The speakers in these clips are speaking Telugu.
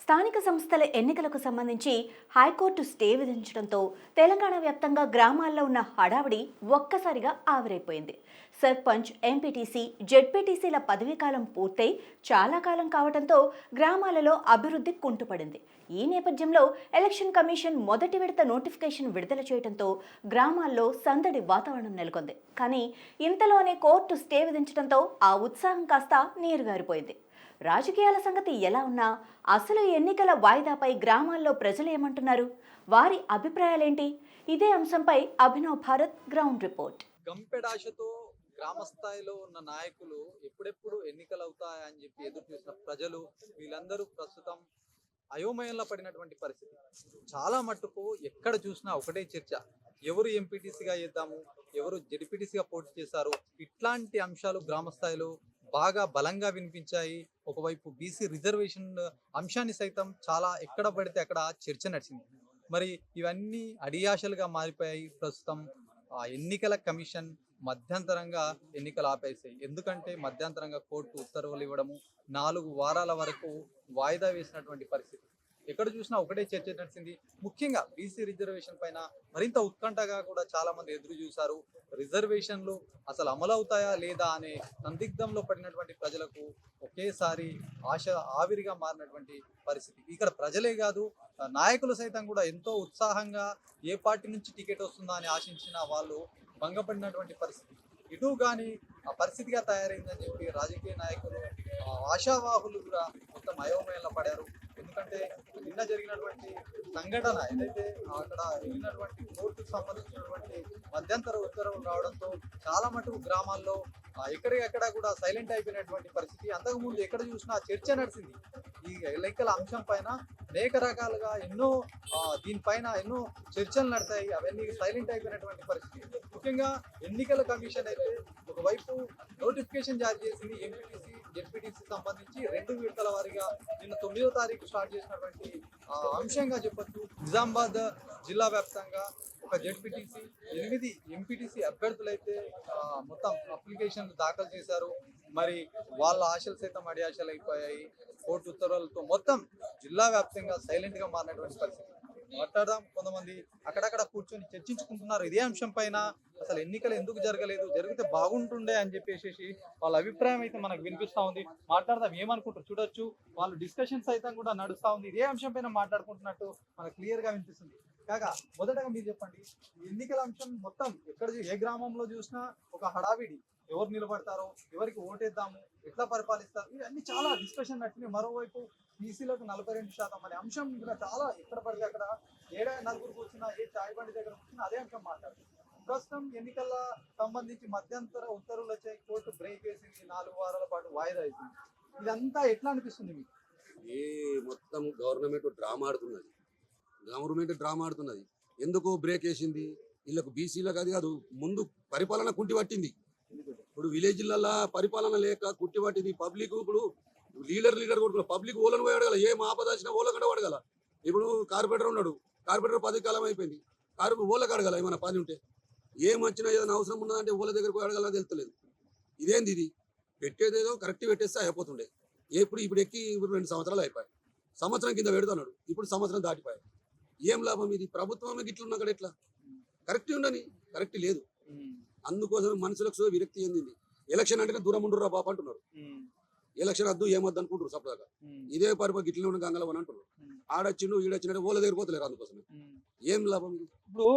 స్థానిక సంస్థల ఎన్నికలకు సంబంధించి హైకోర్టు స్టే విధించడంతో తెలంగాణ వ్యాప్తంగా గ్రామాల్లో ఉన్న హడావిడి ఒక్కసారిగా ఆవిరైపోయింది. సర్పంచ్, ఎంపీటీసీ, జెడ్పీటీసీల పదవీకాలం పూర్తయి చాలా కాలం కావడంతో గ్రామాలలో అభివృద్ధి కుంటుపడింది. ఈ నేపథ్యంలో ఎలక్షన్ కమిషన్ మొదటి విడత నోటిఫికేషన్ విడుదల చేయడంతో గ్రామాల్లో సందడి వాతావరణం నెలకొంది. కానీ ఇంతలోనే కోర్టు స్టే విధించడంతో ఆ ఉత్సాహం కాస్త నీరుగారిపోయింది. రాజకీయాల సంగతి ఎలా ఉన్నా అసలు ఎన్నికల వాయిదాపై గ్రామాల్లో ప్రజలు ఏమంటున్నారు, వారి అభిప్రాయాలేంటి? ఇదే అంశంపై అభినవ్ భారత్ గ్రౌండ్ రిపోర్ట్. గంపెడాశతో గ్రామ స్థాయిలో ఉన్న నాయకులు ఎప్పుడెప్పుడు ఎన్నికలు అవుతాయని చెప్పి ఎదురు చూసిన ప్రజలు వీళ్ళందరూ ప్రస్తుతం అయోమయంలో పడినటువంటి పరిస్థితి. చాలా మట్టుకు ఎక్కడ చూసినా ఒకటే చర్చ, ఎవరు ఎంపీటీసీగా చేద్దాము, ఎవరు జెడ్పీటీసీగా పోటీ చేశారు, ఇట్లాంటి అంశాలు గ్రామ స్థాయిలో బాగా బలంగా వినిపించాయి. ఒకవైపు బీసీ రిజర్వేషన్ అంశాన్ని సైతం చాలా ఎక్కడ పడితే అక్కడ చర్చ నడిచింది. మరి ఇవన్నీ అడియాశలుగా మారిపోయాయి. ప్రస్తుతం ఎన్నికల కమిషన్ మధ్యంతరంగా ఎన్నికలు ఆపేసాయి. ఎందుకంటే మధ్యంతరంగా కోర్టు ఉత్తర్వులు ఇవ్వడము, 4 వారాల వరకు వాయిదా వేసినటువంటి పరిస్థితి. ఎక్కడ చూసినా ఒకటే చర్చ నడిచింది. ముఖ్యంగా బీసీ రిజర్వేషన్ పైన మరింత ఉత్కంఠగా కూడా చాలా మంది ఎదురు చూశారు. రిజర్వేషన్లు అసలు అమలవుతాయా లేదా అనే సందిగ్ధంలో పడినటువంటి ప్రజలకు ఒకేసారి ఆశ ఆవిరిగా మారినటువంటి పరిస్థితి. ఇక్కడ ప్రజలే కాదు, నాయకులు సైతం కూడా ఎంతో ఉత్సాహంగా ఏ పార్టీ నుంచి టికెట్ వస్తుందా అని ఆశించిన వాళ్ళు భంగపడినటువంటి పరిస్థితి. ఇటు కానీ ఆ పరిస్థితిగా తయారైందని చెప్పి రాజకీయ నాయకులు, ఆశావాహులు కూడా మొత్తం అయోమయంలో పడారు. ఎందుకంటే నిన్న జరిగినటువంటి సంఘటన ఏదైతే అక్కడ వెళ్ళినటువంటి కోర్టుకు సంబంధించినటువంటి మధ్యంతర ఉత్తర్వులు రావడంతో చాలా మటుకు గ్రామాల్లో ఎక్కడికెక్కడ కూడా సైలెంట్ అయిపోయినటువంటి పరిస్థితి. అంతకుముందు ఎక్కడ చూసినా చర్చ నడిచింది. ఈ ఎన్నికల అంశం పైన అనేక రకాలుగా దీనిపైన ఎన్నో చర్చలు నడతాయి. అవన్నీ సైలెంట్ అయిపోయినటువంటి పరిస్థితి. ముఖ్యంగా ఎన్నికల కమిషన్ అయితే ఒకవైపు నోటిఫికేషన్ జారీ చేసింది. ఎంపీటీసీ, జెడ్పీటీసీ సంబంధించి 2 విడతల వారీగా నిన్న 9వ తారీఖు స్టార్ట్ చేసినటువంటి అంశంగా చెప్పొచ్చు. నిజామాబాద్ జిల్లా వ్యాప్తంగా ఒక జెడ్పీటీసీ, 8 ఎంపీటీసీ అభ్యర్థులైతే మొత్తం అప్లికేషన్లు దాఖలు చేశారు. మరి వాళ్ళ ఆశలు సైతం అడియాశలు అయిపోయాయి. కోర్టు ఉత్తర్వులతో మొత్తం జిల్లా వ్యాప్తంగా సైలెంట్ గా మారినటువంటి పరిస్థితి. మాట్లాడదాం. కొంతమంది అక్కడక్కడ కూర్చొని చర్చించుకుంటున్నారు ఇదే అంశం పైన. అసలు ఎన్నికలు ఎందుకు జరగలేదు, జరిగితే బాగుంటుండే అని చెప్పేసి వాళ్ళ అభిప్రాయం అయితే మనకు వినిపిస్తా ఉంది. మాట్లాడదాం, ఏమనుకుంటారు చూడొచ్చు. వాళ్ళు డిస్కషన్స్ అయితే కూడా నడుస్తా ఉంది. ఇదే అంశం పైన మాట్లాడుకుంటున్నట్టు మనకు క్లియర్ గా వినిపిస్తుంది. కాగా మొదటగా మీరు చెప్పండి, ఎన్నికల అంశం మొత్తం ఎక్కడ ఏ గ్రామంలో చూసినా ఒక హడావిడి. ఎవరు నిలబడతారో, ఎవరికి ఓటేద్దాము, ఎట్లా పరిపాలిస్తారు, ఇవన్నీ చాలా డిస్కషన్ నడిచినాయి. మరోవైపు బీసీలకు 42% అనే అంశం కూడా చాలా ఎక్కడ పడితే అక్కడ నలుగురు కూర్చున్నా, ఏ చాయ్ బండి దగ్గర కూర్చున్నా అదే అంశం మాట్లాడుతుంది. ప్రస్తుతం ఎన్నికల సంబంధించి మధ్యంతర ఉత్తర్వులు వచ్చాయి. కోర్టు బ్రేక్ వేసింది. 4 వారాల పాటు వాయిదా వేసింది. ఇదంతా ఎట్లా అనిపిస్తుంది మీకు? ఈ మొత్తం గవర్నమెంట్ డ్రామా ఆడుతున్నది. ఎందుకు బ్రేక్ వేసింది? వీళ్ళకు బీసీలకు అది కాదు, ముందు పరిపాలన కుంటి పట్టింది. ఇప్పుడు విలేజ్లలో పరిపాలన లేక కుట్టి పట్టింది. పబ్లిక్ ఇప్పుడు లీడర్ కొడుకున్న పబ్లిక్ ఓలను పోయి అడగల, ఏం ఆపద వచ్చినా ఓల కడ అడగల. ఇప్పుడు కార్పొరేటర్ ఉన్నాడు, కార్పొరేటర్ 10 కాలం అయిపోయింది. ఓలకు అడగల, ఏమైనా పని ఉంటే ఏం వచ్చినా ఏదైనా అవసరం ఉన్నదంటే ఓల దగ్గర పోయి అడగాలని తెలుస్తలేదు. ఇదేంది ఇది? పెట్టేదేదో కరెక్ట్ పెట్టేస్తే అయిపోతుండే. ఇప్పుడు ఎక్కి 2 సంవత్సరాలు అయిపోయాయి. సంవత్సరం కింద పెడుతున్నాడు, ఇప్పుడు సంవత్సరం దాటిపోయాయి. ఏం లాభం? ఇది ప్రభుత్వమే గిట్లున్నా అక్కడ ఎట్లా కరెక్ట్ ఉండని? కరెక్ట్ లేదు. అందుకోసం మనుషులకు విరక్తి చెందింది. ఎలక్షన్ అంటే దూరం ఉండురా బాబు అంటున్నారు. ఎలక్షన్ వద్దు ఏమొద్దు అనుకుంటారు. సపరేట్గా ఇదే పరిపాలన గిట్లనే ఉన్న గంగలవని అని అంటున్నారు. ఆడొచ్చిండు ఈడొచ్చినట్టు ఓల దగ్గర పోతలేరు. అందుకోసమే ఏం లాభం? ఇప్పుడు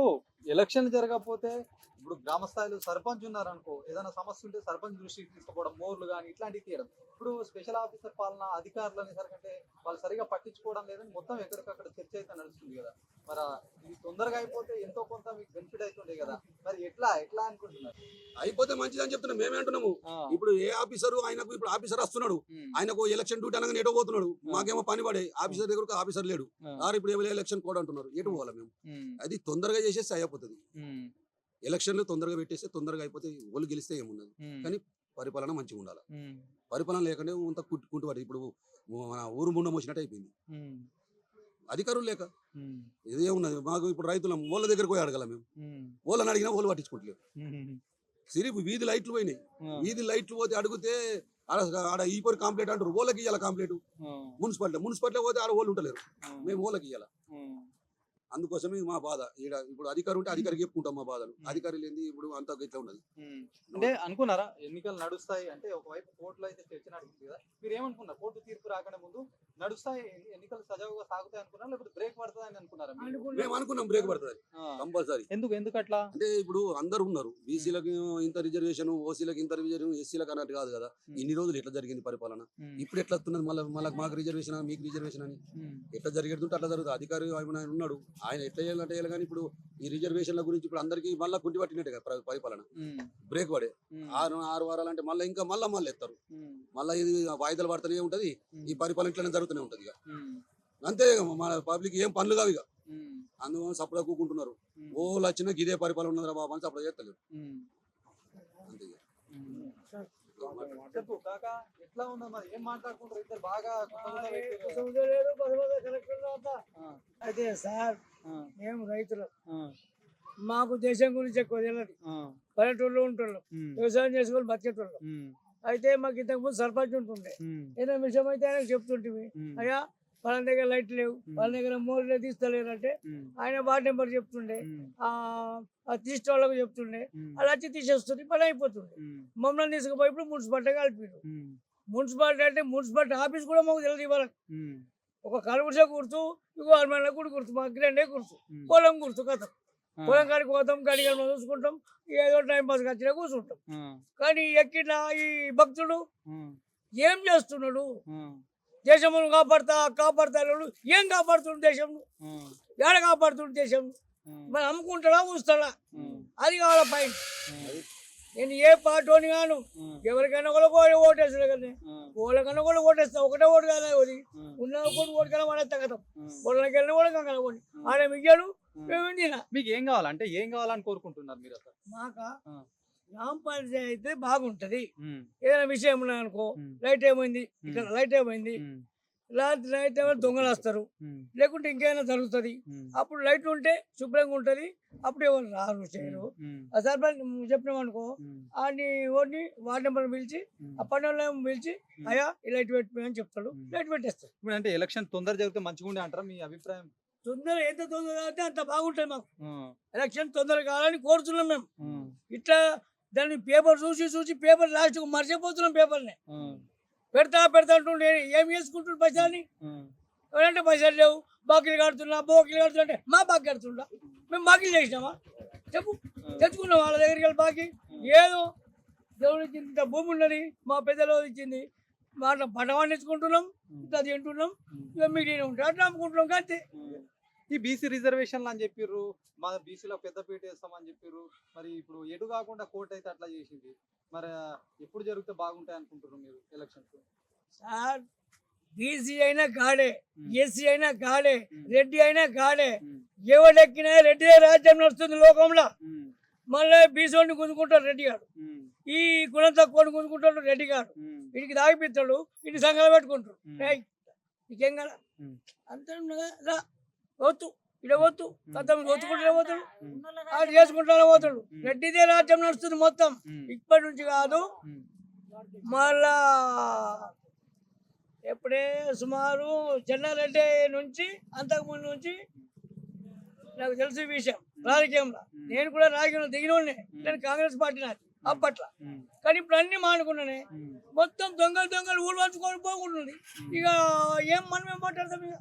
ఎలక్షన్ జరగకపోతే ఇప్పుడు గ్రామ స్థాయిలో సర్పంచ్ ఉన్నారనుకో, ఏదైనా సమస్య ఉంటే సర్పంచ్ దృష్టికి తీసుకుపోవడం, మోర్లు కానీ ఇట్లాంటివి తీయడం. ఇప్పుడు స్పెషల్ ఆఫీసర్ పాలన అధికారులు అనేసరికంటే వాళ్ళు సరిగా పట్టించుకోవడం లేదని మొత్తం ఎక్కడికక్కడ చర్చ అయితే నడుస్తుంది కదా. మరి ఇది తొందరగా అయిపోతే ఎంతో కొంత మీకు బెనిఫిట్ అవుతుండే కదా. మరి ఎట్లా అనుకుంటున్నారు? అయిపోతే మంచిది అని చెప్తున్నాం. మేమే అంటున్నాము. ఇప్పుడు ఏ ఆఫీసర్ ఆయనకు ఇప్పుడు ఆఫీసర్ వస్తున్నాడు, ఆయనకు ఎలక్షన్ డ్యూటీ అనగా ఎటో పోతున్నాడు. మాకేమో పని పడే ఆఫీసర్ దగ్గర ఆఫీసర్ లేడు. ఇప్పుడు ఏమైనా ఎలక్షన్ కోడ్ అంటున్నారు. ఎటు పోవాలి మేము? అది తొందరగా చేసేస్తే అయిపోతుంది. ఎలక్షన్లు తొందరగా పెట్టేస్తే తొందరగా అయిపోతే ఓళ్ళు గెలిస్తే ఏమున్నది. కానీ పరిపాలన మంచిగా ఉండాలి. పరిపాలన లేకుండా అంత కుంటు పడి ఇప్పుడు మన ఊరు ముండం వచ్చినట్టు అయిపోయింది. అధికారులు లేక ఇదే ఉన్నది. మాకు ఇప్పుడు రైతులం ఓళ్ళ దగ్గరకు పోయి అడగల. మేము ఓళ్ళని అడిగినా ఓళ్ళు పట్టించుకోవట్లేదు. సిరి వీధి లైట్లు పోయినాయి. వీధి లైట్లు పోతే అడిగితే ఆడ ఈ పరి కాంప్లీట్ అంటారు, ఓళ్ళకి ఇవ్వాలి కాంప్లీట్. మున్సిపాలిటీ పోతే ఆడ ఓళ్ళు ఉంటలేరు, మేము ఓళ్ళకి ఇవ్వాలి. అందుకోసమే మా బాధ. ఈడ ఇప్పుడు అధికారి ఉంటే అధికారికి చెప్పుకుంటాం మా బాధలు. అధికారి లేని ఇప్పుడు అంతా ఇట్లా ఉన్నది. అంటే అనుకున్నారా ఎన్నికలు నడుస్తాయి అంటే ఒకవైపు కోర్టులో అయితే చర్చ నడుస్తుంది కదా, మీరు ఏమనుకున్నారు? కోర్టు తీర్పు రాకనే ముందు నడుస్తాయి ఎన్నికలు సజావుగా సాగుతాయి అనుకున్నారా, లేకపోతే బ్రేక్ పడుతుంది అని అనుకున్నారా? మేము అనుకున్నాం బ్రేక్ పడుతుంది కంపల్సరీ. ఎందుకు అట్లా అంటే ఇప్పుడు అందరు ఉన్నారు, బీసీలకు ఇంత రిజర్వేషన్, ఓసీలకు ఇంత రిజర్వేషన్, ఎస్సీలకు అన్నట్టు కాదు కదా. ఇన్ని రోజులు ఎట్లా జరిగింది పరిపాలన, ఇప్పుడు ఎట్లా వస్తున్నది మళ్ళీ మాకు రిజర్వేషన్ మీకు రిజర్వేషన్ అని ఎట్లా జరిగేటుంటే అట్లా జరుగుతుంది. అధికారి ఆయన ఉన్నాడు, ఆయన ఎట్లా చేయాలంటే చేయాలి. కానీ ఇప్పుడు ఈ రిజర్వేషన్ల గురించి ఇప్పుడు అందరికీ మళ్ళీ కుంటి పట్టినట్టే కదా పరిపాలన. బ్రేక్ పడే 6 వారాలు అంటే మళ్ళీ ఇంకా మళ్ళీ ఎత్తారు. మళ్ళీ ఇది వాయిదాలు పడుతూనే ఉంటది, ఈ పరిపాలన ఇట్లనే జరుగుతూనే ఉంటది. ఇక అంతే, మన పబ్లిక్ ఏం పనులు కావు. ఇక అందువల్ల సపడా కూకుంటున్నారు. ఓళ్ళు వచ్చినా ఇదే పరిపాలన ఉన్నదా బాబా అని సపడా చేస్తలేరు. అంతే. చెప్పు కాకా, ఎట్లా ఉన్నా మరి ఏం మాట్లాడుకుంటారు ఇద్దరు బాగా? అయితే సార్ మేము రైతులు, మాకు దేశం గురించి ఎక్కువ తెలియదు. పల్లెటూళ్ళు ఉంటున్నాం, వ్యవసాయం చేసుకొని బతికేటోళ్ళం. అయితే మాకు ఇంతకు ముందు సర్పంచ్ ఉంటుండే, ఏదైనా విషయం అయితే ఆయనకు చెప్తుంటివి, అయ్యా వాళ్ళ దగ్గర లైట్ లేవు, వాళ్ళ దగ్గర మోర్లే తీస్తలేరు అంటే ఆయన వార్డ్ నెంబర్ చెప్తుండే, తీసిన వాళ్ళకు చెప్తుండే, అలా వచ్చి తీసేస్తుంది, పని అయిపోతుంది. మమ్మల్ని తీసుకుపోయి ఇప్పుడు మున్సిపాలిటీ కలిపారు. మున్సిపాలిటీ అంటే మున్సిపాలిటీ ఆఫీస్ కూడా మాకు తెలియదు. ఇవ్వాలి ఒక కలుగుసే గుర్తు, ఇంకో అర్మాన కూడా గుర్తు, మాకు రెండే గుర్తు, పొలం గుర్తు. కథ పొలం కాడికి పోతాం, గడిగలు మనం చూసుకుంటాం, ఏదో టైం పాస్ వచ్చినా కూర్చుంటాం. కానీ ఎక్కిన ఈ భక్తుడు ఏం చేస్తున్నాడు? దేశమును కాపాడతాడు. ఏం కాపాడుతున్నాడు దేశం? ఏడ కాపాడుతున్నాడు దేశం? మరి అమ్ముకుంటాడా ఉంచుతాడా? అది కావాల పాయింట్. నేను ఏ పార్టీని కాను, ఎవరికైనా కూడా ఓటేస్తాడు కానీ వాళ్ళకన్నా కూడా ఓటేస్తా. ఒకటే ఓటు కాదు, అది ఉన్న ఓటు కన్నా వాడేస్తా కదా. వాళ్ళకి వెళ్ళిన కూడా కనుకోండి, ఆడ మిగ్గాడు మేము తినా. మీకు ఏం కావాలంటే ఏం కావాలని కోరుకుంటున్నారు మీరు? అసలు మాకు గ్రామ పంచాయతీ అయితే బాగుంటది. ఏదైనా విషయం ఉన్నాయనుకో, లైట్ ఏమైంది, ఇక్కడ లైట్ ఏమైంది, లైట్ ఏమైనా దొంగలు వస్తారు, లేకుంటే ఇంకేమైనా జరుగుతుంది. అప్పుడు లైట్ ఉంటే శుభ్రంగా ఉంటది, అప్పుడు ఎవరు రారు చేయరు. ఆ సర్పంచ్ చెప్పినామనుకో, ఆడిని ఓడిని వార్డు నెంబర్ పిలిచి, ఆ పన్నెండు పిలిచి, అయ్యా ఈ లైట్ పెట్టిపోయని చెప్తాడు, లైట్ పెట్టేస్తాడు. ఇప్పుడు అంటే ఎలక్షన్ తొందర జరిగితే మంచిగా ఉండే అంటారా? మీ అభిప్రాయం? తొందర ఎంత తొందర అయితే అంత బాగుంటుంది. మాకు ఎలక్షన్ తొందరగా కావాలని కోరుతున్నాం మేము. ఇట్లా దాన్ని పేపర్ చూసి పేపర్ లాస్ట్ మర్చిపోతున్నాం. పేపర్ని పెడతా అంటుండే ఏం చేసుకుంటుండే పైసలని. ఎవరంటే పైసలు లేవు, బాకీలు కడుతున్నా అంటే మా బాకీ కడుతుండా? మేము బాకీలు చేసినామా? చెప్పు, తెచ్చుకున్నాం వాళ్ళ దగ్గరికి వెళ్ళి బాకీ. ఏదో దేవుడికి ఇంత భూమి ఉన్నది, మా పెద్దలో ఇచ్చింది, వాళ్ళ పంట పండించుకుంటున్నాం, ఇంత తింటున్నాం, ఇక మిగిలిన ఉంటాయి, అట్లా అమ్ముకుంటున్నాం అంతే. ఈ బీసీ రిజర్వేషన్లు అని చెప్పిర్రు, మా బీసీలో పెద్దపీట వేస్తామని చెప్పిర్రు. మరి ఇప్పుడు ఎటు కాకుండా కోర్టు అయితే అట్లా చేసింది. మరి ఎప్పుడు జరిగితే బాగుంటాయి అనుకుంటున్నారు మీరు ఎలక్షన్స్? సార్ బీసీ అయినా కాడే, ఎస్సీ అయినా కాడే, రెడ్డి అయినా కాడే, ఎవడెక్కినా రెడ్డి రాజ్యం నడుస్తుంది లోకంలో. మళ్ళీ బీసీని గుంజుకుంటాడు రెడ్డి గారు, ఈ గుణం తక్కువ గుంజుకుంటాడు రెడ్డి గారు, వీడికి దాగిపిస్తాడు, వీటి సంఘాలు పెట్టుకుంటాడు. నీకేం కదా అంతా పోతు ఇక్కడ పోతు ఒత్తుకుంటూనే పోతాడు, ఆడు చేసుకుంటూనే పోతాడు. రెడ్డిదే రాజ్యం నడుస్తుంది మొత్తం. ఇప్పటి నుంచి కాదు, మళ్ళా ఎప్పుడే సుమారు చెన్నారెడ్డి నుంచి అంతకుముందు నుంచి నాకు తెలిసిన విషయం రాజకీయంలో. నేను కూడా రాజకీయంలో దిగినోడినే, నేను కాంగ్రెస్ పార్టీ నాది అప్పట్లో. కానీ ఇప్పుడు అన్ని మానుకున్నానే, మొత్తం దొంగలు ఊళ్ళు పంచుకొని పోకుంటుంది. ఇక ఏం మనమేం మాట్లాడతాం? ఇక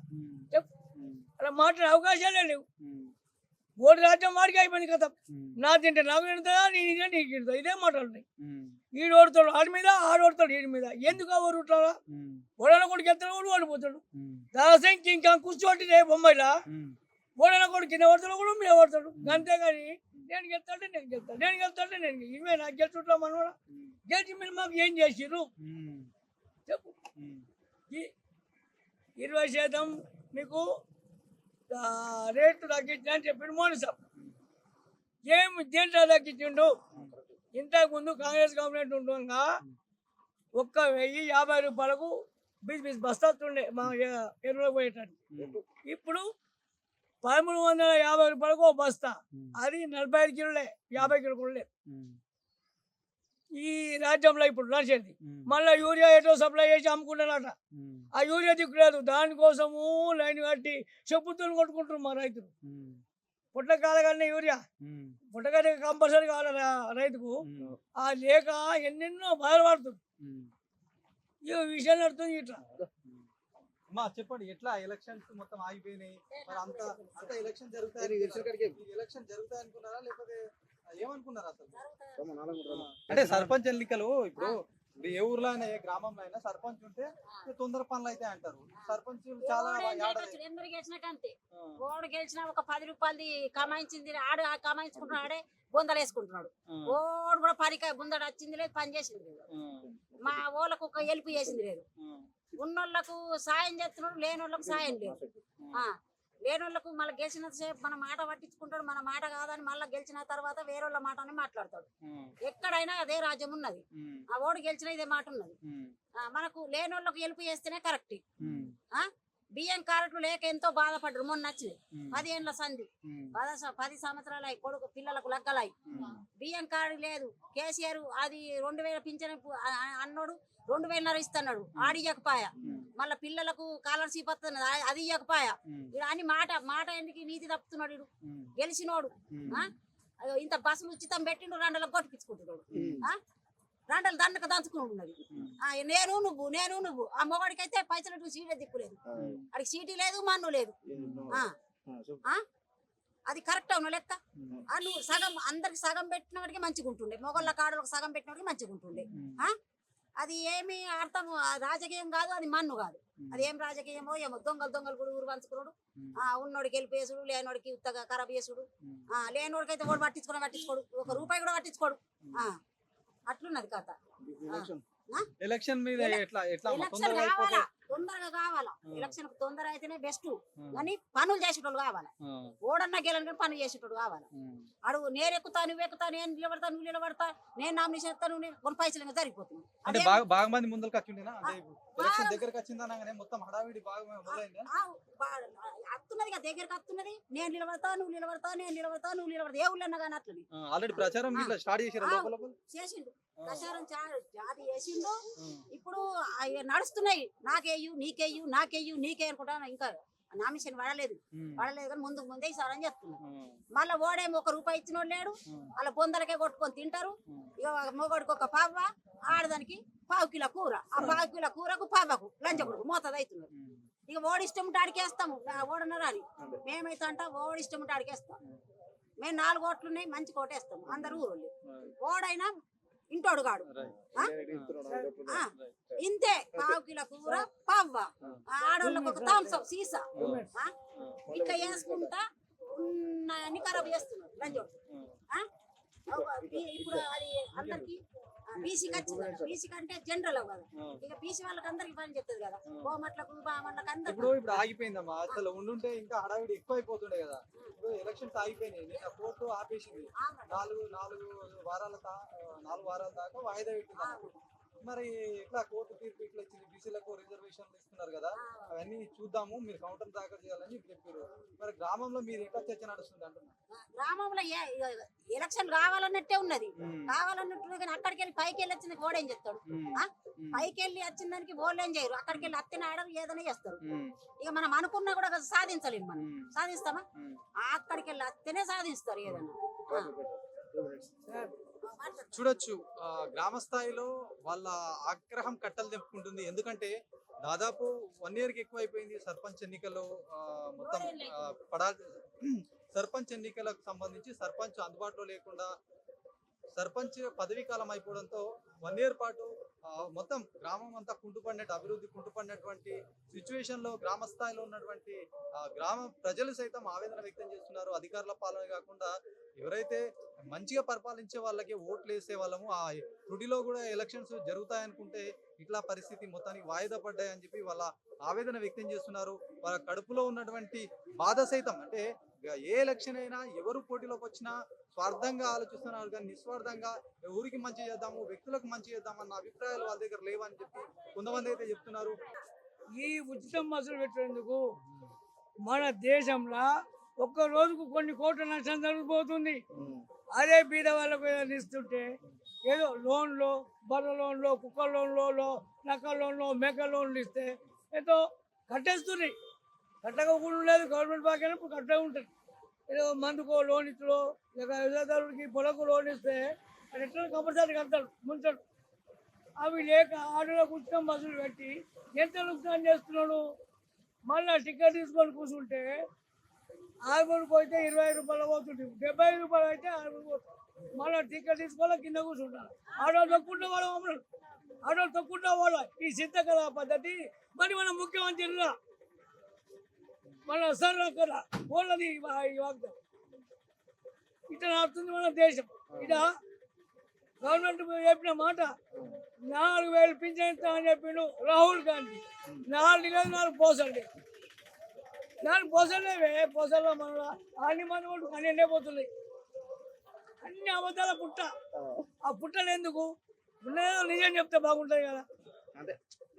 చెప్పు, అలా మాట్లాడే అవకాశాలే లేవు. ఓటు రాజ్యం వాడికి అయిపోయింది కదా. నా తింటే నాకు తింటుందా, నేను తింటే నీకు తింటుందా, ఇదే మాట్లాడుతున్నాయి. ఈడు ఓడుతాడు ఆడి మీద, ఆడు ఓడతాడు ఈడి మీద. ఎందుకు ఆ ఓడుతాడా? ఓడన కొడుకు ఎత్తాడు, ఓడి ఓడిపోతాడు. దాసంకి ఇంకా కూర్చోటి బొమ్మాయిలా ఓడన కొడుకు కింద పడతాడు, కూడా మీద పడతాడు. అంతేగాని నేను గెలుతాడే నేను ఇవే నాకు గెలుచుంటా మనోడా. గెలిచి మీరు మాకు ఏం చేసిర్రు చెప్పు. 20% మీకు రేటు తగ్గించిన అని చెప్పిన మోడీ సాబ్. ఏమి దేంట్లో తగ్గించిండు? ఇంతకుముందు కాంగ్రెస్ గవర్నమెంట్ ఉండగా 1050 రూపాయలకు బీస్ బస్తాతుండే మా ఎరువులకు పోయేటట్టు. ఇప్పుడు 1350 రూపాయలకు ఒక బస్తా, అది 45 కిలోలే, 50 కిలో కూడా లేదు. ఈ రాజ్యంలో ఇప్పుడు నడిచేది. మళ్ళీ యూరియా ఎటో సప్లై చేసి అమ్ముకుంటారట. ఆ యూరియా దిక్కులేదు, దానికోసము లైన్ కట్టి చెప్పుతో కొట్టుకుంటారు మా రైతులు. పుట్ట కాలగానే యూరియా పుట్టగానే కంపల్సరీ కావాలి రైతుకు. ఆ లేక ఎన్నెన్నో బాధలు పడుతుంది. ఈ విషయం నడుతుంది ఇట్లా. అమ్మా చెప్పండి, ఎట్లా ఎలక్షన్స్ మొత్తం ఆగిపోయినాయి, మరి అంత ఎలక్షన్ జరుగుతాయి, ఎలక్షన్ జరుగుతాయి అనుకున్నారా లేకపోతే ఏమనుకున్నారా అసలు? అంటే సర్పంచ్ ఎన్నికలు ఇప్పుడు ఏ ఊర్లో అయినా ఏ గ్రామంలో అయినా సర్పంచ్ ఉంటే తొందర పనులు అయితే అంటారు. సర్పంచ్ చాలా ఎందరు గెలిచినాకంతే ఓడు గెలిచినా ఒక 10 రూపాయలది కమాయించింది ఆడు కమాయించుకుంటున్నాడు, ఆడే బొందలు వేసుకుంటున్నాడు. ఓడు కూడా పనికాయ బుందడు వచ్చింది లేదు, పని చేసింది లేదు. మా ఓళ్ళకు ఒక హెల్ప్ చేసింది లేదు. ఉన్నోళ్ళకు సాయం చేస్తున్నాడు, లేనోళ్ళకు సాయం లేదు. లేనోళ్ళకు మళ్ళీ గెలిచిన సేపు మన మాట పట్టించుకుంటాడు. మన మాట కాదని మళ్ళీ గెలిచిన తర్వాత వేరేళ్ళ మాటని మాట్లాడతాడు. ఎక్కడైనా అదే రాజ్యం ఉన్నది. ఆ ఓడు గెలిచిన ఇదే మాట ఉన్నది. మనకు లేనోళ్ళకు హెల్ప్ చేస్తేనే కరెక్ట్. బియ్యం కార్డులు లేక ఎంతో బాధపడ్డారు. మొన్న వచ్చినాయి 10 ఏళ్ళ సంధి, 10 సంవత్సరాలు అయి కొడుకు పిల్లలకు లగ్గలాయి. బియ్యం కార్డు లేదు. కేసీఆర్ అది 2000 పింఛన్ అన్నోడు 2000 ఇస్తున్నాడు, ఆడి ఇయ్యకపాయ. మళ్ళీ పిల్లలకు స్కాలర్షిప్ వస్తున్నది, అది ఇయ్యకపాయ. అని మాట ఎందుకు నీతి తప్పుతున్నాడు. ఇడు గెలిచినోడు ఇంత బస్సులు ఉచితం పెట్టిండు, 2 కొట్టిపించుకుంటున్నాడు. 2 దండకు దంచుకుని ఉన్నది. నేను నువ్వు ఆ మొగాడికి అయితే పైసలు సీటే దిక్కులేదు, అడికి సీటీ లేదు, మన్ను లేదు. అది కరెక్ట్ అవును లెక్క. నువ్వు సగం అందరికి సగం పెట్టినవాడికి మంచిగా ఉంటుండే, మొగళ్ళ కాడలకు సగం పెట్టినవాడికి మంచిగా ఉంటుండే. అది ఏమి అర్థం రాజకీయం కాదు, అది మన్ను కాదు. అది ఏం రాజకీయమో ఏమో. దొంగలు కూడా ఊరు పంచుకున్నాడు. ఉన్నోడికి వెళ్ళిపోయేసుడు, లేనోడికి ఉత్తగా ఖరాబ్ చేసుడు. లేనోడికి అయితే కూడా పట్టించుకోడు, 1 రూపాయి కూడా పట్టించుకోడు. అట్లున్నది కథ. ఎలక్షన్ మీద తొందరగా కావాలా. ఎలక్షన్ తొందర అయితేనే బెస్ట్. కానీ పనులు చేసేటోళ్ళు కావాలి. ఓడన్నా గెలని పనులు చేసేటోడు కావాలి. అడుగు నేను ఎక్కుతా, నువ్వు ఎక్కుతా, నేను నిలబడతా, నేను నామినేషన్ ఇస్తా, నువ్వు కొన్ని పైసలు సరిపోతుంది. అంటే బాగా మంది ముందరకు వచ్చిండేనా? అంటే ఎలక్షన్ దగ్గరకు వచ్చిందనగానే మొత్తం హడావిడి బాగా మొదలైందా? అత్తున్నది కదా, దగ్గరకు అత్తున్నది. నేను నిలబడతా, నువ్వు నిలబడతా, ఏ ఊళ్ళన్నా కానీ అట్లని ఆల్రెడీ ప్రచారం స్టార్ట్ చేసిండు. ప్రచారం జాతి చేసిండు. ఇప్పుడు నడుస్తున్నాయి. నాకేయు నీకే అనుకుంటా. ఇంకా నామినేషన్ పడలేదు కానీ ముందే ఈసారి అని చెప్తున్నాడు. మళ్ళీ ఓడేమో 1 రూపాయి ఇచ్చినోడు లేడు. వాళ్ళ బొందలకే కొట్టుకొని తింటారు. ఇక మొగడికి 1 పావ, ఆడదానికి 1/4 కిలో కూర. ఆ 1/4 కిలో కూరకు పావకు లంచకుడు మోతది అవుతున్నారు. ఇక ఓడిష్టం ఉంటే అడిగేస్తాము. ఓడన్నారా అని మేమైతే అంట ఓడిష్టం ఉంటే అడిగేస్తాం. మేము 4 ఓట్లు ఉన్నాయి, మంచి కోటేస్తాము అందరు ఊరోళ్ళు. ఓడైనా ఇంటోడు కాడు ఇంతే. 1/4 కిలో కూర, పావ, ఆడోళ్ళకు 1 థమ్సప్ సీసా ఇంకా వేసుకుంటా అన్ని ఖరాబ్ చేస్తున్నారు లంచోడు. ఇప్పుడు అది అందరికి బీసీకి వచ్చింది. బీసీ కంటే జనరల్ కదా, ఇక బీసీ వాళ్ళకి అందరికి పని చెప్తుంది కదా. కోమట్లకు బామట్లకు అందరికి ఇప్పుడు ఆగిపోయిందమ్మా. అసలు ఉండుంటే ఇంకా హడావిడి ఎక్కువ అయిపోతుండే కదా. ఇప్పుడు ఎలక్షన్స్ ఆగిపోయినాయి. నేను కోర్టు ఆపేసింది. 4 వారాల దాకా వాయిదా పెట్టింది. మరి ఇట్లా కోర్టు తీర్పు ఇట్లా ఇచ్చింది. బీసీలకు రిజర్వేషన్లు ఇస్తున్నారు కదా, అవన్నీ చూద్దాము, మీరు కౌంటర్ దాఖలు చేయాలని చెప్పారు. మరి గ్రామంలో మీరు ఎట్లా చర్చ నడుస్తుంది అంటున్నారు? గ్రామంలో ఎలక్షన్ కావాలన్నట్టే ఉన్నది. కావాలన్నట్టు కానీ అక్కడికి వెళ్ళి పైకి వెళ్ళి వచ్చింది ఓడేం చేస్తాడు. పైకి వెళ్ళి వచ్చిన దానికి ఓళ్ళు ఏం చేయరు. అక్కడికి వెళ్ళి అత్తనే ఆడరు, ఏదైనా చేస్తారు. ఇక మనం అనుకున్నా కూడా సాధించలేము. మనం సాధిస్తామా? అక్కడికి వెళ్ళి అత్తనే సాధిస్తారు ఏదైనా. చూడొచ్చు, గ్రామ స్థాయిలో వాళ్ళ ఆగ్రహం కట్టలు తెంపుకుంటుంది. ఎందుకంటే దాదాపు 1 ఇయర్కి ఎక్కువ అయిపోయింది సర్పంచ్ ఎన్నికలు. మొత్తం సర్పంచ్ ఎన్నికలకు సంబంధించి సర్పంచ్ అందుబాటులో లేకుండా సర్పంచ్ పదవీ కాలం అయిపోవడంతో 1 ఇయర్ పాటు మొత్తం గ్రామం అంతా అభివృద్ధి కుంటుపడినటువంటి సిచ్యువేషన్ లో గ్రామ స్థాయిలో ఉన్నటువంటి గ్రామ ప్రజలు సైతం ఆవేదన వ్యక్తం చేస్తున్నారు. అధికారుల పాలన కాకుండా ఎవరైతే మంచిగా పరిపాలించే వాళ్ళకి ఓట్లు వేసే వాళ్ళము ఆ తుడిలో కూడా ఎలక్షన్స్ జరుగుతాయనుకుంటే ఇట్లా పరిస్థితి మొత్తానికి వాయిదా పడ్డాయని చెప్పి వాళ్ళ ఆవేదన వ్యక్తం చేస్తున్నారు. వాళ్ళ కడుపులో ఉన్నటువంటి బాధ సైతం, అంటే ఏ ఎలక్షన్ అయినా ఎవరు పోటీలోకి వచ్చినా స్వార్థంగా ఆలోచిస్తున్నారు కానీ నిస్వార్థంగా ఊరికి మంచి చేద్దాము, వ్యక్తులకు మంచి చేద్దామన్న అభిప్రాయాలు వాళ్ళ దగ్గర లేవని చెప్పి కొంతమంది అయితే చెప్తున్నారు. ఈ ఉచితం బస్సులు పెట్టేందుకు మన దేశంలో ఒక్క రోజుకు కొన్ని కోట్ల నష్టం జరిగిపోతుంది. అదే బీద వాళ్ళకు ఇస్తుంటే ఏదో లోన్లు, బర్రె లోన్లు, కుక్క లోన్లు, నక్క లోన్లు, మేక లోన్లు ఇస్తే ఏదో కట్టేస్తున్నాయి. కట్టకపోవడం లేదు, గవర్నమెంట్ బాగా ఇప్పుడు కట్టే ఉంటుంది. ఏదో మందుకో లోన్ ఇచ్చడో, లేక వ్యవసాయదారుడికి పొలకు లోన్ ఇస్తే అది ఎట్లా కంపల్సరీ కడతాడు, ముంచాడు. అవి లేక ఆటోలో కూర్చొని బస్సులు పెట్టి ఎంత నుక్సాన్ చేస్తున్నాడు. మళ్ళీ టికెట్ తీసుకొని కూర్చుంటే 6 పోతే 20 రూపాయలు పోతుంది, 70 రూపాయలు అయితే 6 పోతుంది. మళ్ళీ టికెట్ తీసుకోవాలి, కింద కూర్చుంటారు. ఆటో తొక్కుంటే వాళ్ళు అమ్మరు, ఆటో తొక్కుంటా వాళ్ళ ఈ సిద్ధకళ పద్ధతి. మరి మన ముఖ్యమంత్రి మన సార్ అక్కడ వాళ్ళది వాగ్దానం ఇట్లా నడుస్తుంది మన దేశం. ఇట గవర్నమెంట్ చెప్పిన మాట 4,000 పింఛన్ ఇస్తా అని చెప్పిండు రాహుల్ గాంధీ. 4 పోసండి, 4 పోసలేవే. పోసల్లో మన అన్ని మంది కూడా అన్నీ పోతున్నాయి. అన్ని అబద్ధాల పుట్ట. ఆ పుట్టలు ఎందుకు ఉన్నదో నిజం చెప్తే బాగుంటుంది కదా.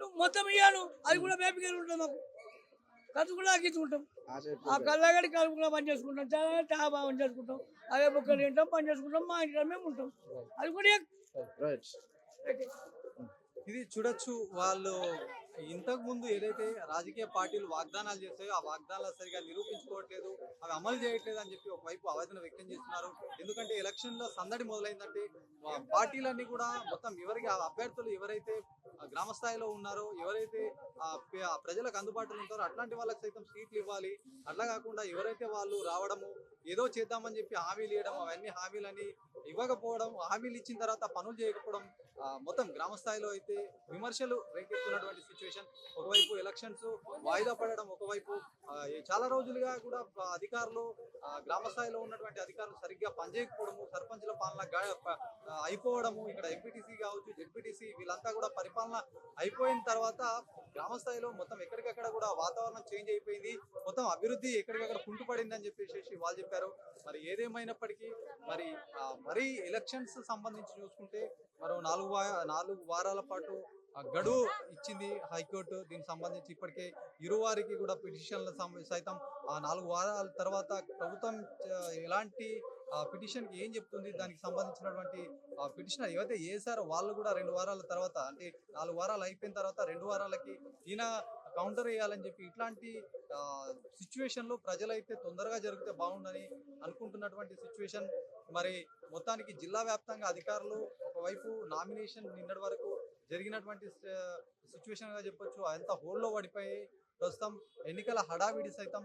నువ్వు మొత్తం ఇయ్యాను, అది కూడా బేపికలు ఉంటుంది. మాకు ఖర్చు కూడా ఆగించుకుంటాం. ఆ కళ్ళగడి కలుపుకున్నా పని చేసుకుంటాం, చాలా చాలా బాగా పని చేసుకుంటాం. అవే బుక్కలు తింటాం, పని చేసుకుంటాం, మా ఇంట్లో మేము ఉంటాం. అది కూడా ఇది చూడొచ్చు. వాళ్ళు ఇంతకు ముందు ఏదైతే రాజకీయ పార్టీలు వాగ్దానాలు చేస్తాయో ఆ వాగ్దానాలు సరిగా నిరూపించుకోవట్లేదు, అవి అమలు చేయట్లేదు అని చెప్పి ఒకవైపు ఆవేదన వ్యక్తం చేస్తున్నారు. ఎందుకంటే ఎలక్షన్ లో సందడి మొదలైందంటే పార్టీలన్నీ కూడా మొత్తం ఎవరికి అభ్యర్థులు ఎవరైతే గ్రామ స్థాయిలో ఉన్నారో, ఎవరైతే ప్రజలకు అందుబాటులో ఉంటారో అట్లాంటి వాళ్ళకి సైతం సీట్లు ఇవ్వాలి. అట్లా కాకుండా ఎవరైతే వాళ్ళు రావడము, ఏదో చేద్దామని చెప్పి హామీలు ఇవ్వడం, అవన్నీ హామీలని ఇవ్వకపోవడం, హామీలు ఇచ్చిన తర్వాత పనులు చేయకపోవడం, మొత్తం గ్రామ స్థాయిలో అయితే విమర్శలు రేకెత్తున్నటువంటి సిచ్యువేషన్. ఒకవైపు ఎలక్షన్స్ వాయిదా పడడం, ఒకవైపు చాలా రోజులుగా కూడా అధికారులు గ్రామ స్థాయిలో ఉన్నటువంటి అధికారులు సరిగ్గా పనిచేయకపోవడము, సర్పంచుల పాలన అయిపోవడము, ఇక్కడ ఎంపీటీసీ కావచ్చు, జెడ్పీటీసీ వీళ్ళంతా కూడా పరిపాలన అయిపోయిన తర్వాత గ్రామ స్థాయిలో మొత్తం ఎక్కడికక్కడ కూడా వాతావరణం చేంజ్ అయిపోయింది, మొత్తం అభివృద్ధి ఎక్కడికక్కడ కుంటుపడింది అని చెప్పేసి వాళ్ళు చెప్పారు. మరి ఏదేమైనప్పటికీ మరి ఎలక్షన్స్ సంబంధించి చూసుకుంటే మరో 4 వారాల పాటు గడువు ఇచ్చింది హైకోర్టు. దీనికి సంబంధించి ఇప్పటికే ఇరువారికి కూడా పిటిషన్ల సైతం 4 వారాల తర్వాత ప్రభుత్వం ఎలాంటి పిటిషన్కి ఏం చెప్తుంది, దానికి సంబంధించినటువంటి పిటిషనర్ ఏవైతే వేసారో వాళ్ళు కూడా 2 వారాల తర్వాత, అంటే 4 వారాలు అయిపోయిన తర్వాత 2 వారాలకి ఈయన కౌంటర్ వేయాలని చెప్పి ఇట్లాంటి సిచ్యువేషన్లో ప్రజలైతే తొందరగా జరిగితే బాగుండని అనుకుంటున్నటువంటి సిచ్యువేషన్. మరి మొత్తానికి జిల్లా వ్యాప్తంగా అధికారులు ఒకవైపు నామినేషన్ నిన్నటి వరకు జరిగినటువంటి సిచ్యువేషన్ గా చెప్పొచ్చు, అంత హోల్లో పడిపోయి ప్రస్తుతం ఎన్నికల హడావిడి సైతం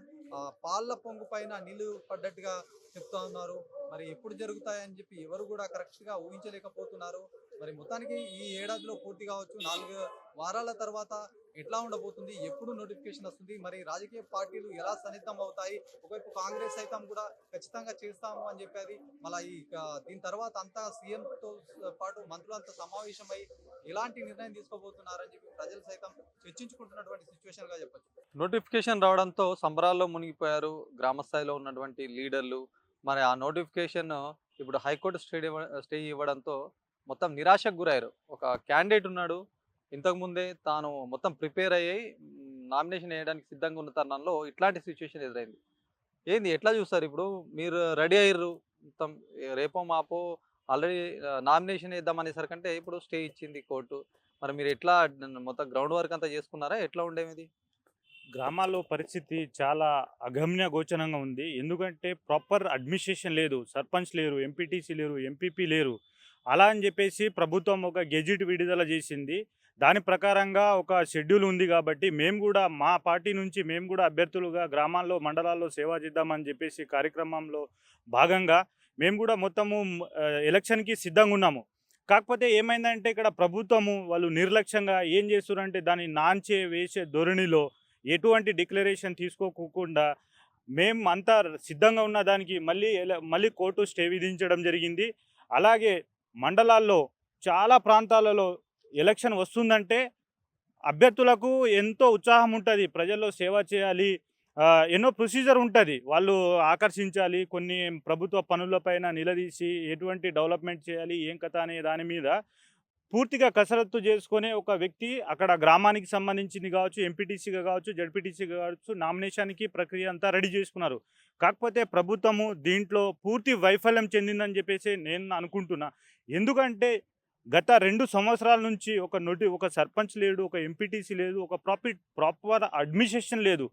పాళ్ళ పొంగు పైన నీళ్లు పడ్డట్టుగా చెప్తా ఉన్నారు. మరి ఎప్పుడు జరుగుతాయని చెప్పి ఎవరు కూడా కరెక్ట్ గా ఊహించలేకపోతున్నారు. మరి మొత్తానికి ఈ ఏడాదిలో పూర్తి కావచ్చు, 4 వారాల తర్వాత ఎట్లా ఉండబోతుంది, ఎప్పుడు నోటిఫికేషన్ వస్తుంది, మరి రాజకీయ పార్టీలు ఎలా సన్నిద్ధం అవుతాయి, ఒకవైపు కాంగ్రెస్ సైతం కూడా ఖచ్చితంగా చేస్తాము అని చెప్పేది. మళ్ళీ దీని తర్వాత అంతా సీఎంతో పాటు మంత్రులంతా సమావేశమై ఎలాంటి నిర్ణయం తీసుకోబోతున్నారని చెప్పి ప్రజలు సైతం చర్చించుకుంటున్నటువంటి సిచ్యువేషన్ గా చెప్పచ్చు. నోటిఫికేషన్ రావడంతో సంబరాల్లో మునిగిపోయారు గ్రామ స్థాయిలో ఉన్నటువంటి లీడర్లు. మరి ఆ నోటిఫికేషన్ ఇప్పుడు హైకోర్టు స్టే ఇవ్వడంతో మొత్తం నిరాశకు గురయ్యారు. ఒక క్యాండిడేట్ ఉన్నాడు, ఇంతకుముందే తాను మొత్తం ప్రిపేర్ అయ్యి నామినేషన్ వేయడానికి సిద్ధంగా ఉన్న తరుణంలో ఇట్లాంటి సిచ్యువేషన్ ఎదురైంది. ఏంది ఎట్లా చూస్తారు? ఇప్పుడు మీరు రెడీ అయ్యారు, మొత్తం రేపో మాపో ఆల్రెడీ నామినేషన్ వేద్దాం అనేసరికంటే ఇప్పుడు స్టే ఇచ్చింది కోర్టు. మరి మీరు ఎట్లా మొత్తం గ్రౌండ్ వర్క్ అంతా చేసుకున్నారా? ఎట్లా ఉండేది? గ్రామాల్లో పరిస్థితి చాలా అగమ్య గోచరంగా ఉంది. ఎందుకంటే ప్రాపర్ అడ్మినిస్ట్రేషన్ లేదు, సర్పంచ్ లేరు, ఎంపీటీసీ లేరు, ఎంపీపీ లేరు. అలా అని చెప్పేసి ప్రభుత్వం ఒక గెజిట్ విడుదల చేసింది. దాని ప్రకారంగా ఒక షెడ్యూల్ ఉంది కాబట్టి మేము కూడా మా పార్టీ నుంచి మేము కూడా అభ్యర్థులుగా గ్రామాల్లో మండలాల్లో సేవ చేద్దామని చెప్పేసి కార్యక్రమంలో భాగంగా మేము కూడా మొత్తము ఎలక్షన్కి సిద్ధంగా ఉన్నాము. కాకపోతే ఏమైందంటే ఇక్కడ ప్రభుత్వము వాళ్ళు నిర్లక్ష్యంగా ఏం చేస్తున్నారంటే దాన్ని నాంచే వేసే ధోరణిలో ఎటువంటి డిక్లరేషన్ తీసుకోకుండా మేము అంతా సిద్ధంగా ఉన్న దానికి మళ్ళీ కోర్టు స్టే విధించడం జరిగింది. అలాగే మండలాల్లో చాలా ప్రాంతాలలో ఎలక్షన్ వస్తుందంటే అభ్యర్థులకు ఎంతో ఉత్సాహం ఉంటుంది, ప్రజల్లో సేవ చేయాలి, ఎన్నో ప్రొసీజర్ ఉంటుంది, వాళ్ళు ఆకర్షించాలి, కొన్ని ప్రభుత్వ పనులపైన నిలదీసి ఎటువంటి డెవలప్మెంట్ చేయాలి ఏం కథ అనే దాని మీద పూర్తిగా కసరత్తు చేసుకునే ఒక వ్యక్తి అక్కడ గ్రామానికి సంబంధించింది కావచ్చు, ఎంపీటీసీగా కావచ్చు, జడ్పీటీసీగా కావచ్చు, నామినేషన్కి ప్రక్రియ అంతా రెడీ చేసుకున్నారు. కాకపోతే ప్రభుత్వము దీంట్లో పూర్తి వైఫల్యం చెందిందని చెప్పేసి నేను అనుకుంటున్నా. ఎందుకంటే గత 2 సంవత్సరాల నుంచి ఒక సర్పంచ్ లేడు, ఒక ఎంపీటీసీ లేదు, ఒక ప్రాపర్ అడ్మినిస్ట్రేషన్ లేదు.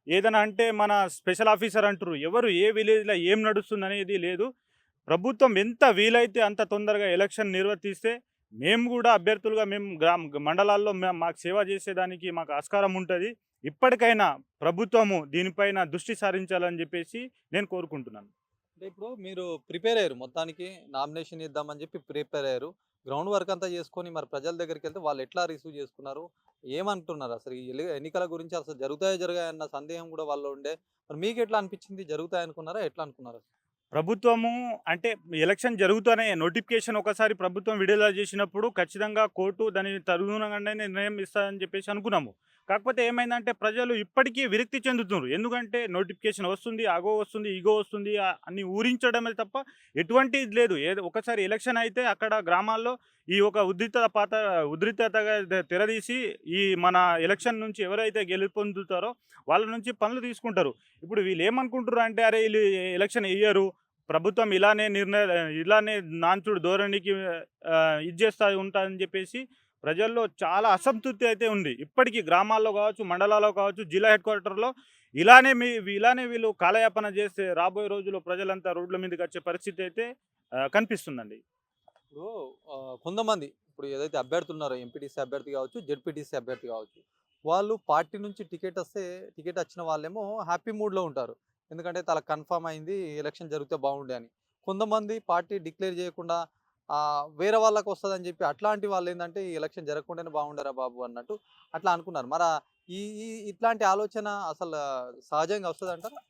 ఏదైనా అంటే మన స్పెషల్ ఆఫీసర్ అంటారు, ఎవరు ఏ విలేజ్లో ఏం నడుస్తుంది అనేది లేదు. ప్రభుత్వం ఎంత వీలైతే అంత తొందరగా ఎలక్షన్ నిర్వర్తిస్తే మేము కూడా అభ్యర్థులుగా మేము మండలాల్లో మాకు సేవ చేసేదానికి మాకు ఆస్కారం ఉంటుంది. ఇప్పటికైనా ప్రభుత్వము దీనిపైన దృష్టి సారించాలని చెప్పేసి నేను కోరుకుంటున్నాను. అంటే ఇప్పుడు మీరు ప్రిపేర్ అయ్యారు, మొత్తానికి నామినేషన్ ఇద్దామని చెప్పి ప్రిపేర్ అయ్యారు. గ్రౌండ్ వర్క్ అంతా చేసుకొని మరి ప్రజల దగ్గరికి వెళ్తే వాళ్ళు ఎట్లా రిసీవ్ చేసుకున్నారు, ఏమంటున్నారు, అసలు ఈ ఎన్నికల గురించి అసలు జరుగుతాయన్న సందేహం కూడా వాళ్ళు ఉండే. మరి మీకు ఎట్లా అనిపించింది, జరుగుతాయి అనుకున్నారా, ఎట్లా అనుకున్నారు? ప్రభుత్వము అంటే ఎలక్షన్ జరుగుతూనే నోటిఫికేషన్ ఒకసారి ప్రభుత్వం విడుదల చేసినప్పుడు ఖచ్చితంగా కోర్టు దాని తదనుగుణంగానే నిర్ణయం ఇస్తారని చెప్పేసి అనుకున్నాము. కాకపోతే ఏమైందంటే ప్రజలు ఇప్పటికీ విరక్తి చెందుతున్నారు. ఎందుకంటే నోటిఫికేషన్ వస్తుంది, అగో వస్తుంది, ఇగో వస్తుంది అని ఊరించడమే తప్ప ఎటువంటి ఇది లేదు. ఏదో ఒకసారి ఎలక్షన్ అయితే అక్కడ గ్రామాల్లో ఈ ఒక ఉద్రిక్తతగా తెరదీసి ఈ మన ఎలక్షన్ నుంచి ఎవరైతే గెలుపొందుతారో వాళ్ళ నుంచి పనులు తీసుకుంటారు. ఇప్పుడు వీళ్ళు ఏమనుకుంటారు అంటే, అరే వీళ్ళు ఎలక్షన్ వేయరు, ప్రభుత్వం ఇలానే నాంచుడు ధోరణికి ఇది చేస్తూ ఉంటుందని చెప్పేసి ప్రజల్లో చాలా అసంతృప్తి అయితే ఉంది. ఇప్పటికీ గ్రామాల్లో కావచ్చు, మండలాల్లో కావచ్చు, జిల్లా హెడ్ క్వార్టర్లో ఇలానే వీళ్ళు కాలయాపన చేస్తే రాబోయే రోజుల్లో ప్రజలంతా రోడ్ల మీదకి వచ్చే పరిస్థితి అయితే కనిపిస్తుందండి. ఇప్పుడు కొంతమంది ఇప్పుడు ఏదైతే అభ్యర్థులు ఉన్నారో, ఎంపీటీసీ అభ్యర్థి కావచ్చు, జెడ్పీటీసీ అభ్యర్థి కావచ్చు, వాళ్ళు పార్టీ నుంచి టికెట్ వచ్చిన వాళ్ళేమో హ్యాపీ మూడ్లో ఉంటారు. ఎందుకంటే తల కన్ఫర్మ్ అయింది, ఎలక్షన్ జరిగితే బాగుండే అని. కొంతమంది పార్టీ డిక్లేర్ చేయకుండా వేరే వాళ్ళకి వస్తుందని చెప్పి అట్లాంటి వాళ్ళు ఏంటంటే ఈ ఎలక్షన్ జరగకుండానే బాగుండరా బాబు అన్నట్టు అట్లా అనుకున్నారు. మరి ఈ ఇట్లాంటి ఆలోచన అసలు సహజంగా వస్తుంది అంటారా?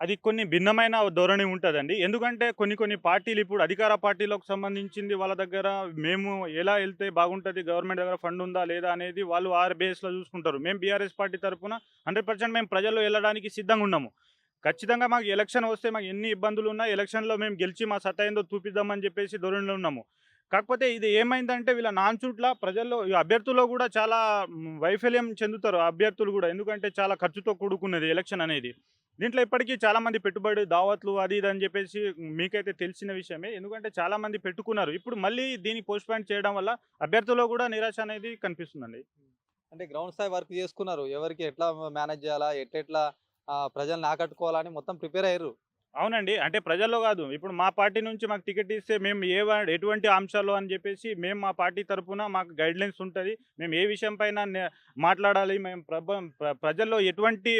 అది కొన్ని భిన్నమైన ధోరణి ఉంటుందండి. ఎందుకంటే కొన్ని పార్టీలు ఇప్పుడు అధికార పార్టీలకు సంబంధించింది వాళ్ళ దగ్గర మేము ఎలా వెళ్తే బాగుంటుంది, గవర్నమెంట్ దగ్గర ఫండ్ ఉందా లేదా అనేది వాళ్ళు బేస్లో చూసుకుంటారు. మేము బీఆర్ఎస్ పార్టీ తరఫున 100% మేము ప్రజల్లో వెళ్ళడానికి సిద్ధంగా ఉన్నాము. ఖచ్చితంగా మాకు ఎలక్షన్ వస్తే మాకు ఎన్ని ఇబ్బందులు ఉన్నా ఎలక్షన్లో మేము గెలిచి మా సత్తా ఏందో చూపిద్దామని చెప్పేసి ధోరణిలో ఉన్నాము. కాకపోతే ఇది ఏమైందంటే వీళ్ళ నాన్చుట్ల ప్రజల్లో ఈ అభ్యర్థుల్లో కూడా చాలా వైఫల్యం చెందుతారు అభ్యర్థులు కూడా. ఎందుకంటే చాలా ఖర్చుతో కూడుకున్నది ఎలక్షన్ అనేది. దీంట్లో ఇప్పటికీ చాలామంది పెట్టుబడి దావత్లు అది ఇది అని చెప్పేసి మీకైతే తెలిసిన విషయమే. ఎందుకంటే చాలామంది పెట్టుకున్నారు. ఇప్పుడు మళ్ళీ దీన్ని పోస్ట్పోన్ చేయడం వల్ల అభ్యర్థుల్లో కూడా నిరాశ అనేది కనిపిస్తుందండి. అంటే గ్రౌండ్ స్థాయి వర్క్ చేసుకున్నారు, ఎవరికి ఎట్లా మేనేజ్ చేయాలా, ఎట్లా ప్రజల్ని ఆకట్టుకోవాలని మొత్తం ప్రిపేర్ అయ్యారు. అవునండి. అంటే ప్రజల్లో కాదు, ఇప్పుడు మా పార్టీ నుంచి మాకు టికెట్ ఇస్తే మేము ఎటువంటి అంశాలు అని చెప్పేసి మేము మా పార్టీ తరఫున మాకు గైడ్లైన్స్ ఉంటుంది. మేము ఏ విషయం పైన మాట్లాడాలి, మేము ప్రజల్లో ఎటువంటి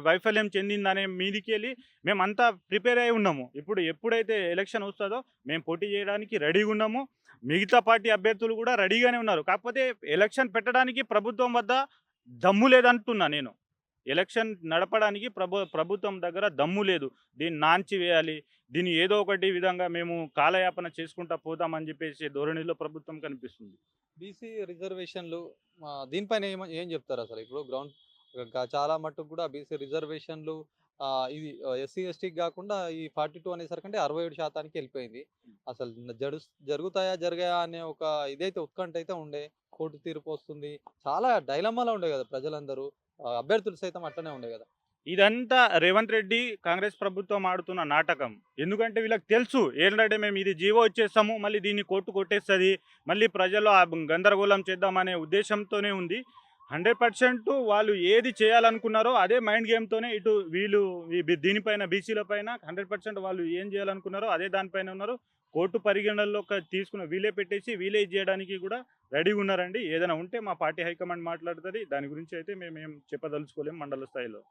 వైఫల్యం చెందిందనే మీదికి వెళ్ళి మేమంతా ప్రిపేర్ అయి ఉన్నాము. ఎప్పుడైతే ఎలక్షన్ వస్తుందో మేము పోటీ చేయడానికి రెడీగా ఉన్నాము. మిగతా పార్టీ అభ్యర్థులు కూడా రెడీగానే ఉన్నారు. కాకపోతే ఎలక్షన్ పెట్టడానికి ప్రభుత్వం వద్ద దమ్ము లేదంటున్నా నేను. ఎలక్షన్ నడపడానికి ప్రభుత్వం దగ్గర దమ్ము లేదు. దీన్ని నాంచి వేయాలి, దీన్ని ఏదో ఒకటి విధంగా మేము కాలయాపన చేసుకుంటా పోతామని చెప్పేసి ధోరణిలో ప్రభుత్వం కనిపిస్తుంది. బీసీ రిజర్వేషన్లు దీనిపైన ఏం చెప్తారు అసలు? ఇప్పుడు గ్రౌండ్ చాలా మట్టుకు కూడా బీసీ రిజర్వేషన్లు ఇది ఎస్సీ ఎస్టీకి కాకుండా ఈ 42 అనేసరికంటే 67% వెళ్ళిపోయింది. అసలు జరుగుతాయా అనే ఒక ఇదైతే ఉత్కంఠ అయితే ఉండే. కోర్టు తీర్పు వస్తుంది, చాలా డైలమాలో ఉండే కదా ప్రజలందరూ, అభ్యర్థులు సైతం అట్లనే ఉండే కదా. ఇదంతా రేవంత్ రెడ్డి కాంగ్రెస్ ప్రభుత్వం ఆడుతున్న నాటకం. ఎందుకంటే వీళ్ళకి తెలుసు ఏంటంటే మేము ఇది జీవో వచ్చేస్తాము, మళ్ళీ దీన్ని కోర్టు కొట్టేస్తుంది, మళ్ళీ ప్రజల్లో గందరగోళం చేద్దామనే ఉద్దేశంతోనే ఉంది. 100% వాళ్ళు ఏది చేయాలనుకున్నారో అదే మైండ్ గేమ్తోనే వీళ్ళు దీనిపైన బీసీల పైన 100% వాళ్ళు ఏం చేయాలనుకున్నారో అదే దానిపైన ఉన్నారు. కోర్టు పరిగణనలో తీసుకున్న వీళ్ళే పెట్టేసి వీళ్ళే చేయడానికి కూడా రెడీగా ఉన్నారండి. ఏదైనా ఉంటే మా పార్టీ హైకమాండ్ మాట్లాడుతుంది. దాని గురించి అయితే మేమేం చెప్పదలుచుకోలేము మండల స్థాయిలో.